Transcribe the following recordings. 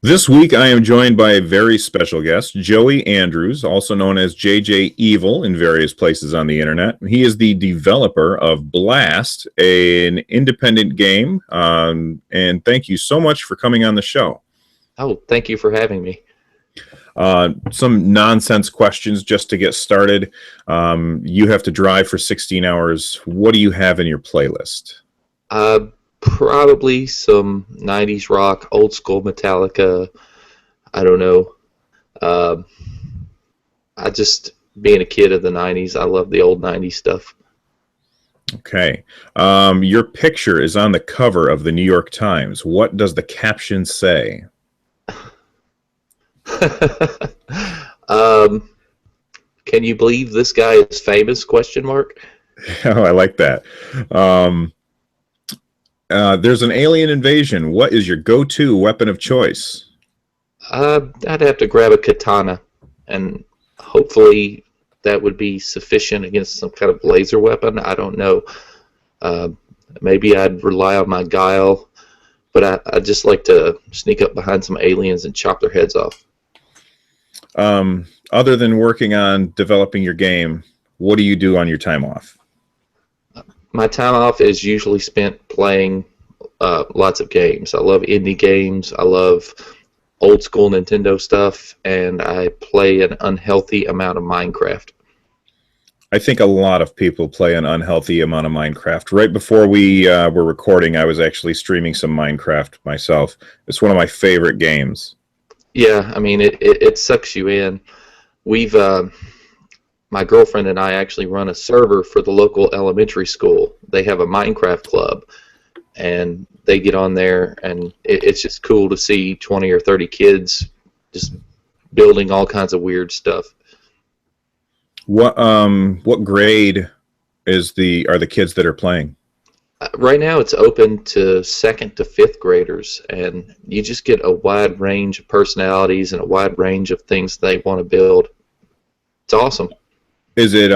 This week, I am joined by a very special guest, Joey Andrews, also known as JJ Evil in various places on the internet. He is the developer of B.Last, an independent game. And thank you so much for coming on the show. Oh, thank you for having me. Some nonsense questions just to get started. You have to drive for 16 hours. What do you have in your playlist? Probably some 90s rock, old school Metallica. I don't know. Uh, I just, being a kid of the 90s, I love the old 90s stuff. Okay. Your picture is on the cover of the New York Times. What does the caption say? um, can you believe this guy is famous? Question mark. Oh, I like that. Um, there's an alien invasion. What is your go-to weapon of choice? I'd have to grab a katana, and hopefully that would be sufficient against some kind of laser weapon. I don't know. Uh, Maybe I'd rely on my guile, but I just like to sneak up behind some aliens and chop their heads off. Other than working on developing your game, what do you do on your time off? My time off is usually spent playing lots of games. I love indie games. I love old school Nintendo stuff, and I play an unhealthy amount of Minecraft. I think a lot of people play an unhealthy amount of Minecraft. Right before we were recording, I was actually streaming some Minecraft myself. It's one of my favorite games. Yeah, I mean it sucks you in. We've My girlfriend and I actually run a server for the local elementary school. They have a Minecraft club, and they get on there, and it's just cool to see 20 or 30 kids just building all kinds of weird stuff. What grade are the kids that are playing? Right now, it's open to second to fifth graders, and you just get a wide range of personalities and a wide range of things they want to build. It's awesome. Is it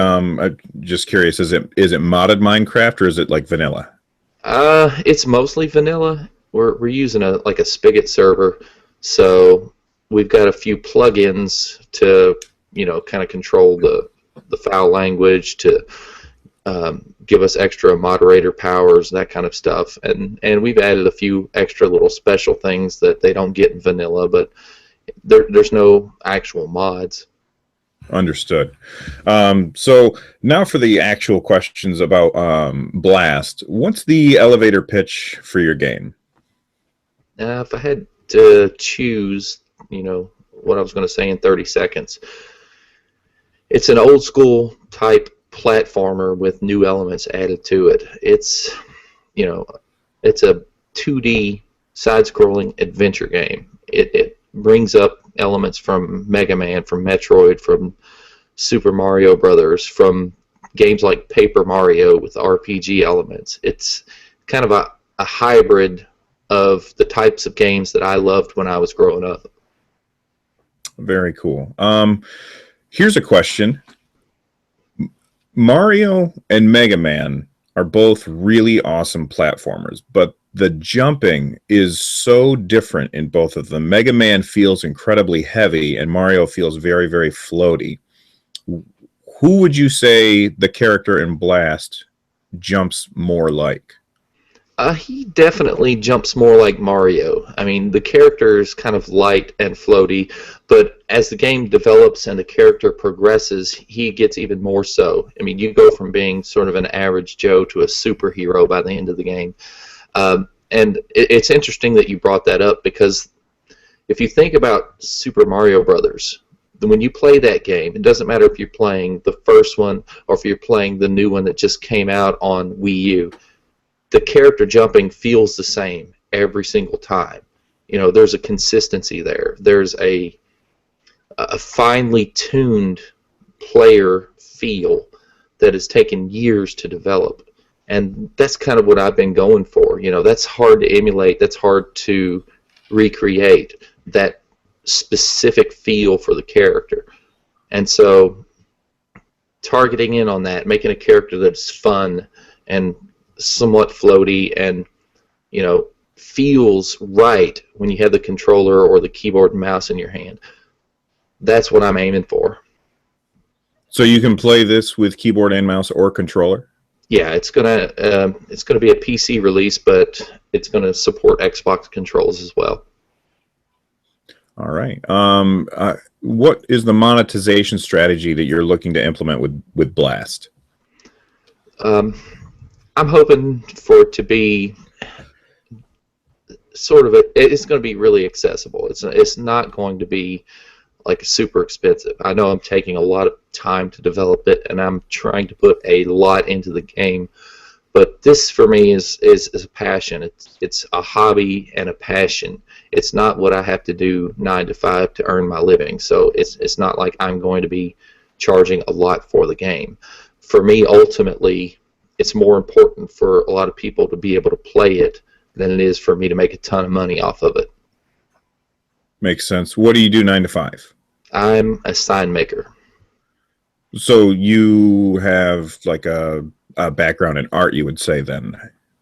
just curious, is it modded Minecraft or is it like vanilla? It's mostly vanilla. We're using a spigot server, so we've got a few plugins to kind of control the file language to give us extra moderator powers, that kind of stuff, and we've added a few extra little special things that they don't get in vanilla, but there's no actual mods. Understood. So now for the actual questions about Blast. What's the elevator pitch for your game? If I had to choose, what I was going to say in 30 seconds, it's an old school type platformer with new elements added to it. You know, it's a 2D side-scrolling adventure game. It brings up elements from Mega Man, from Metroid, from Super Mario Brothers, from games like Paper Mario with RPG elements. It's kind of a hybrid of the types of games that I loved when I was growing up. Very cool. Here's a question. Mario and Mega Man are both really awesome platformers, but the jumping is so different in both of them. Mega Man feels incredibly heavy, and Mario feels very, very floaty. Who would you say the character in Blast jumps more like? He definitely jumps more like Mario. I mean, the character is kind of light and floaty, but as the game develops and the character progresses, he gets even more so. I mean, you go from being sort of an average Joe to a superhero by the end of the game. And it's interesting that you brought that up, because if you think about Super Mario Brothers, when you play that game, it doesn't matter if you're playing the first one or if you're playing the new one that just came out on Wii U. The character jumping feels the same every single time. There's a consistency there. There's a finely tuned player feel that has taken years to develop. And that's kind of what I've been going for. That's hard to emulate. That's hard to recreate, that specific feel for the character. And so targeting in on that, making a character that's fun and somewhat floaty and feels right when you have the controller or the keyboard and mouse in your hand. That's what I'm aiming for. So you can play this with keyboard and mouse or controller? Yeah, it's gonna be a PC release, but it's gonna support Xbox controls as well. All right. What is the monetization strategy that you're looking to implement with B.Last? Um, I'm hoping for it to be sort of it's going to be really accessible. It's not going to be like super expensive. I know I'm taking a lot of time to develop it, and I'm trying to put a lot into the game. But this for me is a passion. It's a hobby and a passion. It's not what I have to do 9 to 5 to earn my living. So it's not like I'm going to be charging a lot for the game. For me, ultimately, it's more important for a lot of people to be able to play it than it is for me to make a ton of money off of it. Makes sense. What do you do 9 to 5? I'm a sign maker. So you have like a background in art, you would say then?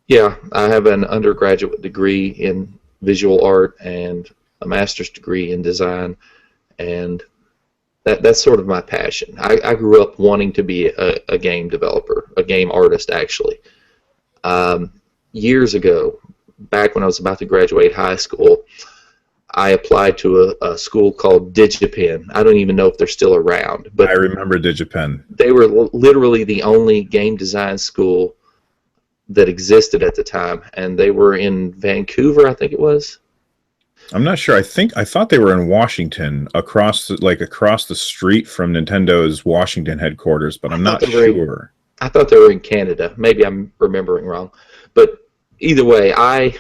Yeah, I have an undergraduate degree in visual art and a master's degree in design, and that's sort of my passion. I grew up wanting to be a game developer, a game artist, actually. Years ago, back when I was about to graduate high school, I applied to a school called DigiPen. I don't even know if they're still around, but I remember DigiPen. they were literally the only game design school that existed at the time, and they were in Vancouver, I think it was. I'm not sure. I thought they were in Washington, across the street from Nintendo's Washington headquarters, but I'm not sure. I thought they were in Canada. Maybe I'm remembering wrong. But either way, I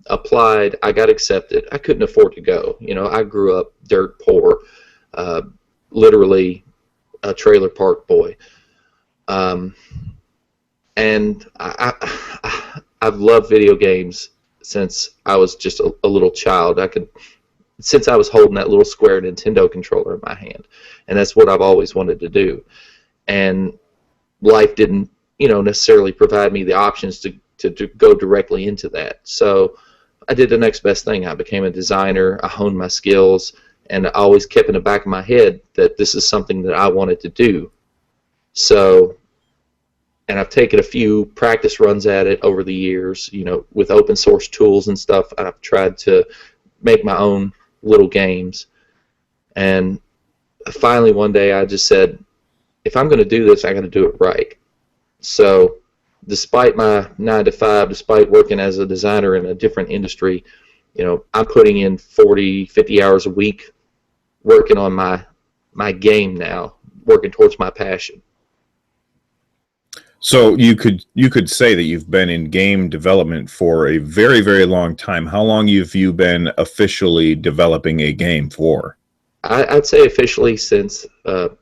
applied. I got accepted. I couldn't afford to go. You know, I grew up dirt poor, literally a trailer park boy. And I've loved video games since I was just a little child. Since I was holding that little square Nintendo controller in my hand, and that's what I've always wanted to do. And life didn't, necessarily provide me the options to go directly into that. So I did the next best thing. I became a designer. I honed my skills, and I always kept in the back of my head that this is something that I wanted to do. So, and I've taken a few practice runs at it over the years, with open source tools and stuff. I've tried to make my own little games. And finally one day I just said, if I'm going to do this, I got to do it right. So despite my 9 to 5, despite working as a designer in a different industry, I'm putting in 40, 50 hours a week working on my game now, working towards my passion. So you could say that you've been in game development for a very, very long time. How long have you been officially developing a game for? I'd say officially since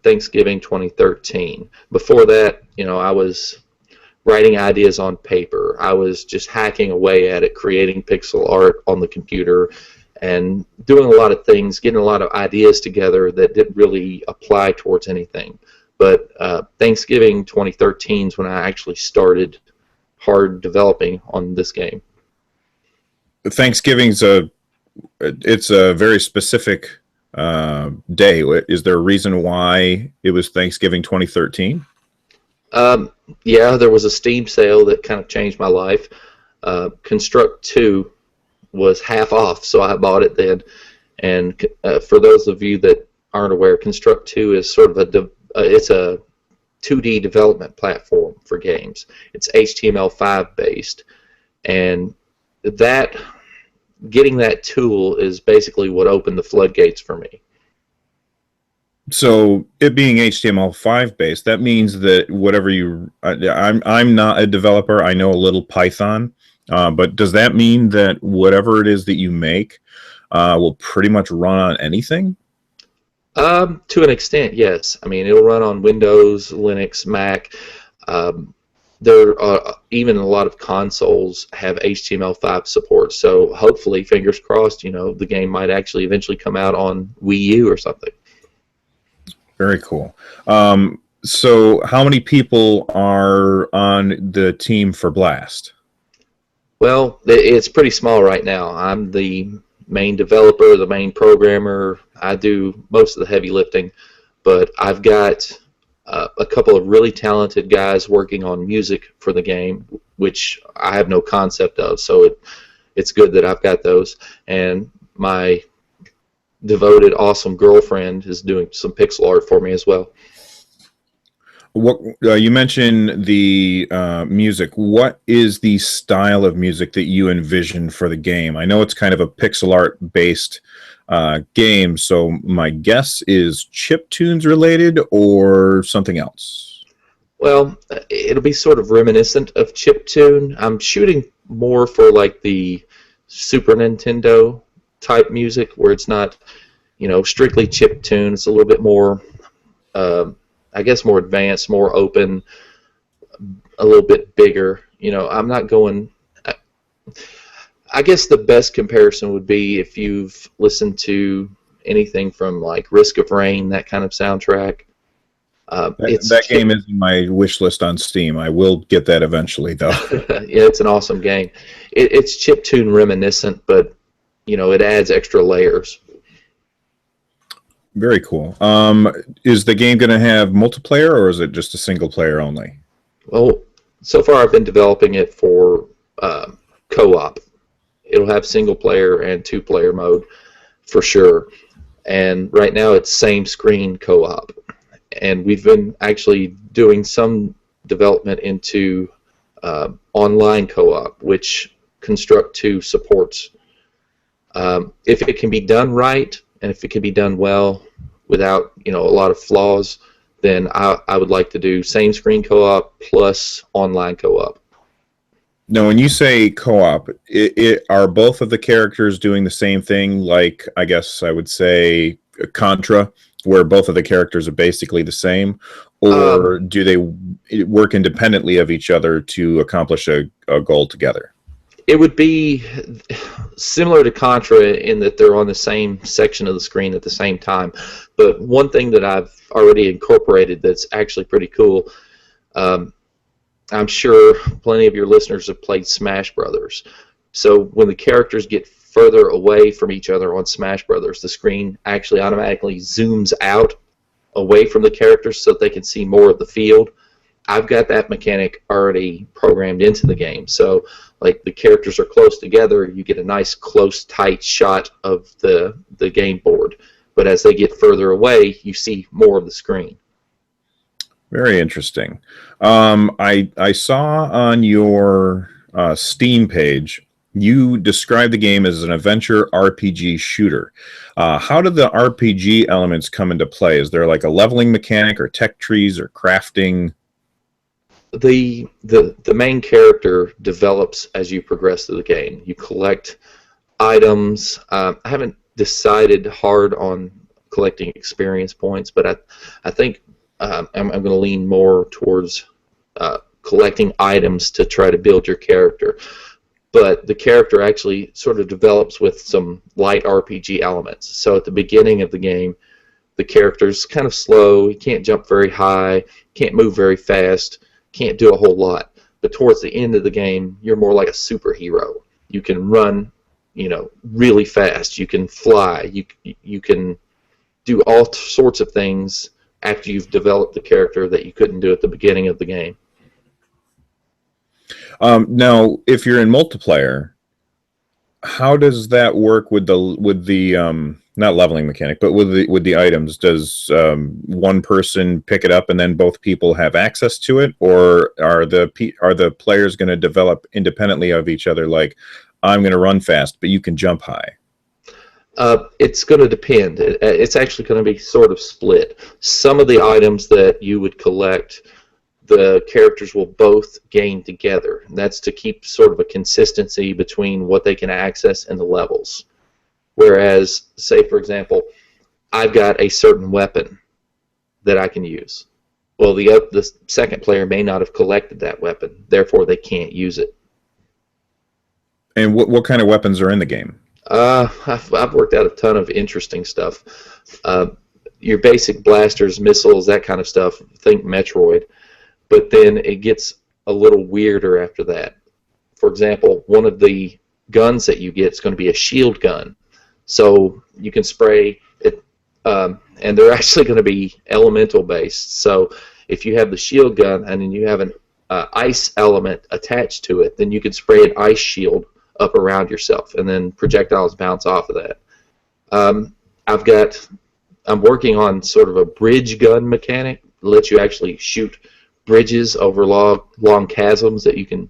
Thanksgiving 2013. Before that, I was writing ideas on paper. I was just hacking away at it, creating pixel art on the computer, and doing a lot of things, getting a lot of ideas together that didn't really apply towards anything. But Thanksgiving 2013 is when I actually started hard developing on this game. Thanksgiving's it's a very specific day. Is there a reason why it was Thanksgiving 2013? Yeah, there was a Steam sale that kind of changed my life. Construct 2 was half off, so I bought it then. And for those of you that aren't aware, Construct 2 is sort of it's a 2D development platform for games. It's HTML5 based, and getting that tool is basically what opened the floodgates for me. So it being HTML5 based, that means that I'm not a developer. I know a little Python, but does that mean that whatever it is that you make will pretty much run on anything? To an extent, yes. I mean, it'll run on Windows, Linux, Mac. There are even a lot of consoles have HTML5 support. So hopefully, fingers crossed, the game might actually eventually come out on Wii U or something. Very cool. So how many people are on the team for B.Last? Well, it's pretty small right now. I'm the main developer, the main programmer. I do most of the heavy lifting, but I've got a couple of really talented guys working on music for the game, which I have no concept of. So it's good that I've got those. And my devoted, awesome girlfriend is doing some pixel art for me as well. What you mentioned the music. What is the style of music that you envision for the game? I know it's kind of a pixel art based game, so my guess is chip tunes related or something else. Well, it'll be sort of reminiscent of chiptune. I'm shooting more for like the Super Nintendo type music, where it's not, strictly chiptune. It's a little bit more, I guess, more advanced, more open, a little bit bigger. I'm not going. I guess the best comparison would be if you've listened to anything from like Risk of Rain, that kind of soundtrack. That game is in my wish list on Steam. I will get that eventually, though. Yeah, it's an awesome game. It's chiptune reminiscent, but it adds extra layers. Very cool. Is the game going to have multiplayer, or is it just a single player only? Well, so far I've been developing it for co-op. It'll have single player and two-player mode for sure. And right now it's same screen co-op. And we've been actually doing some development into online co-op, which Construct 2 supports. If it can be done right, and if it can be done well without a lot of flaws, then I would like to do same screen co-op plus online co-op. Now, when you say co-op, are both of the characters doing the same thing? Like, I guess I would say Contra, where both of the characters are basically the same, or do they work independently of each other to accomplish a goal together? It would be similar to Contra in that they're on the same section of the screen at the same time. But one thing that I've already incorporated that's actually pretty cool, I'm sure plenty of your listeners have played Smash Brothers. So when the characters get further away from each other on Smash Brothers, the screen actually automatically zooms out away from the characters so that they can see more of the field. I've got that mechanic already programmed into the game. So like the characters are close together, you get a nice close tight shot of the game board. But as they get further away, you see more of the screen. Very interesting. I saw on your Steam page, you described the game as an adventure RPG shooter. How do the RPG elements come into play? Is there like a leveling mechanic or tech trees or crafting? The main character develops as you progress through the game. You collect items. I haven't decided hard on collecting experience points, but I think I'm going to lean more towards collecting items to try to build your character. But the character actually sort of develops with some light RPG elements. So at the beginning of the game, the character's kind of slow. He can't jump very high, can't move very fast, can't do a whole lot. But towards the end of the game, you're more like a superhero. You can run, really fast. You can fly. You can do all sorts of things after you've developed the character that you couldn't do at the beginning of the game. Now, if you're in multiplayer, how does that work with the not leveling mechanic, but with the items? Does one person pick it up and then both people have access to it, or are the players going to develop independently of each other? Like, I'm going to run fast, but you can jump high. It's going to depend. It's actually going to be sort of split. Some of the items that you would collect, the characters will both gain together. And that's to keep sort of a consistency between what they can access and the levels. Whereas, say for example, I've got a certain weapon that I can use. Well, the second player may not have collected that weapon, therefore they can't use it. And what kind of weapons are in the game? I've worked out a ton of interesting stuff. Your basic blasters, missiles, that kind of stuff. Think Metroid. But then it gets a little weirder after that. for example, one of the guns that you get is going to be a shield gun. So you can spray it, and they're actually going to be elemental based. So if you have the shield gun and then you have an ice element attached to it, then you can spray an ice shield up around yourself, and then projectiles bounce off of that. Um, I'm working on sort of a bridge gun mechanic that lets you actually shoot bridges over long chasms that you can,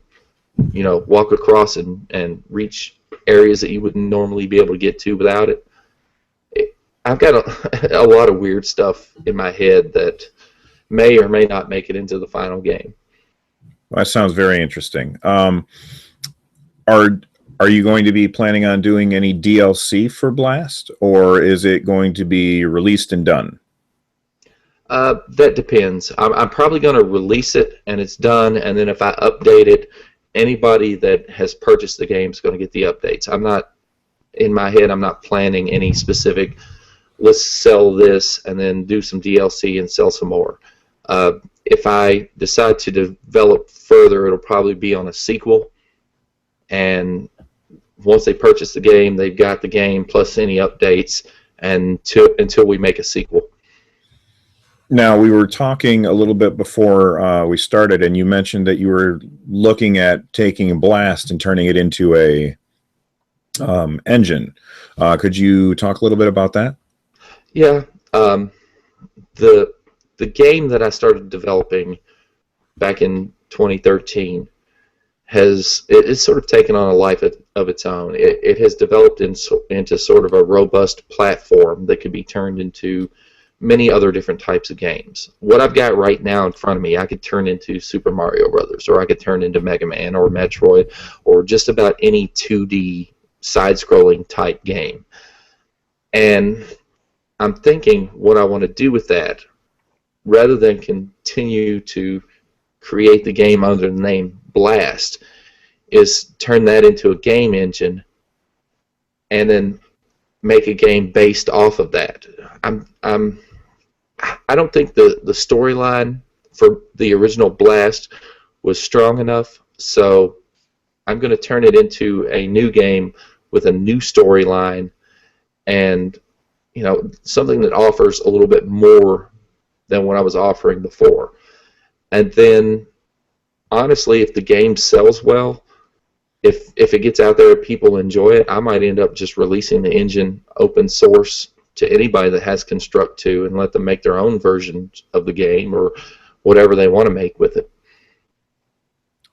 walk across and reach areas that you wouldn't normally be able to get to without it. I've got a lot of weird stuff in my head that may or may not make it into the final game. Well, that sounds very interesting. Are you going to be planning on doing any DLC for B.Last, or is it going to be released and done? That depends. I'm probably going to release it and it's done, and then if I update it, anybody that has purchased the game is going to get the updates. In my head, I'm not planning any specific, let's sell this and then do some DLC and sell some more. If I decide to develop further, it'll probably be on a sequel, and once they purchase the game, they've got the game plus any updates until we make a sequel. Now, we were talking a little bit before we started, and you mentioned that you were looking at taking B.Last and turning it into a engine. Could you talk a little bit about that? Yeah. The game that I started developing back in 2013 it's sort of taken on a life of its own. It has developed into sort of a robust platform that could be turned into many other different types of games. What I've got right now in front of me, I could turn into Super Mario Brothers, or I could turn into Mega Man or Metroid, or just about any 2D side-scrolling type game. And I'm thinking what I want to do with that, rather than continue to create the game under the name B.Last, is turn that into a game engine and then make a game based off of that. I don't think the storyline for the original B.Last was strong enough, so I'm going to turn it into a new game with a new storyline and something that offers a little bit more than what I was offering before. And then honestly, if the game sells well, if it gets out there, people enjoy it, I might end up just releasing the engine open source to anybody that has Construct 2 and let them make their own version of the game or whatever they want to make with it.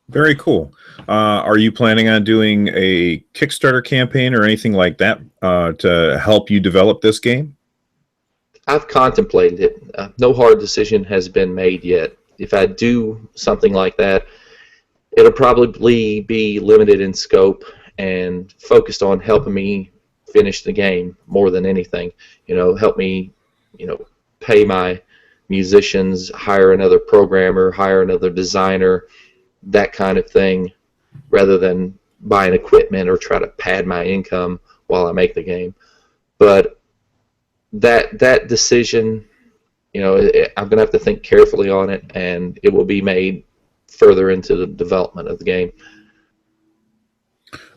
Very cool. Are you planning on doing a Kickstarter campaign or anything like that to help you develop this game? I've contemplated it. No hard decision has been made yet. If I do something like that, it'll probably be limited in scope and focused on helping me finish the game more than anything. Help me, pay my musicians, hire another programmer, hire another designer, that kind of thing, rather than buying equipment or try to pad my income while I make the game. But that decision, I'm going to have to think carefully on it, and it will be made further into the development of the game.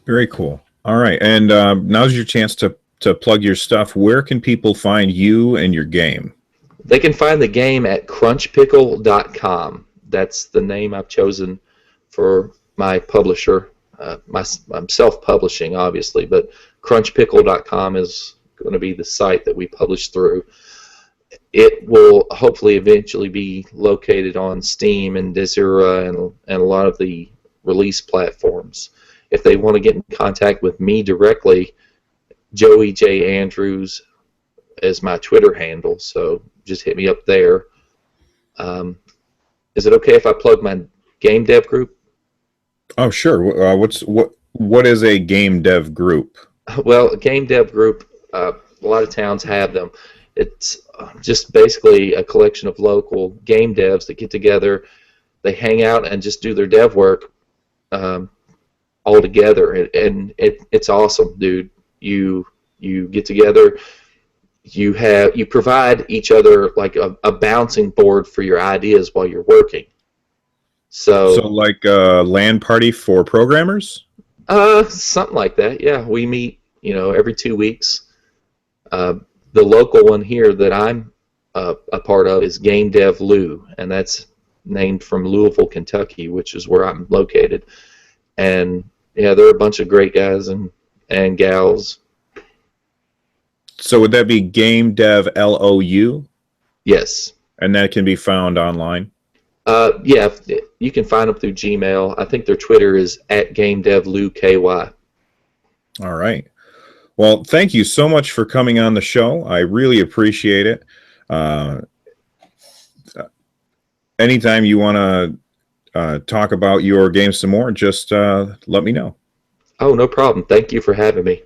Very cool. All right, and now's your chance to plug your stuff. Where can people find you and your game? They can find the game at crunchpickle.com. That's the name I've chosen for my publisher. I'm self-publishing, obviously, but crunchpickle.com is going to be the site that we publish through. It will hopefully eventually be located on Steam and Desura and a lot of the release platforms. If they want to get in contact with me directly, Joey J. Andrews is my Twitter handle, so just hit me up there. Is it okay if I plug my game dev group? Oh, sure. What is a game dev group? Well, a game dev group, a lot of towns have them. It's just basically a collection of local game devs that get together. They hang out and just do their dev work all together, and it's awesome, dude. You get together. You provide each other like a bouncing board for your ideas while you're working. So So, like a LAN party for programmers? something like that. Yeah, we meet, every 2 weeks. Uh, the local one here that I'm a part of is Game Dev Lou, and that's named from Louisville, Kentucky, which is where I'm located. And yeah, they're a bunch of great guys and gals. So would that be Game Dev LOU? Yes. And that can be found online? Yeah, you can find them through Gmail. I think their Twitter is at GameDevLouKY. All right. Well, thank you so much for coming on the show. I really appreciate it. Uh, Anytime you want to talk about your game some more, just let me know. Oh, no problem. Thank you for having me.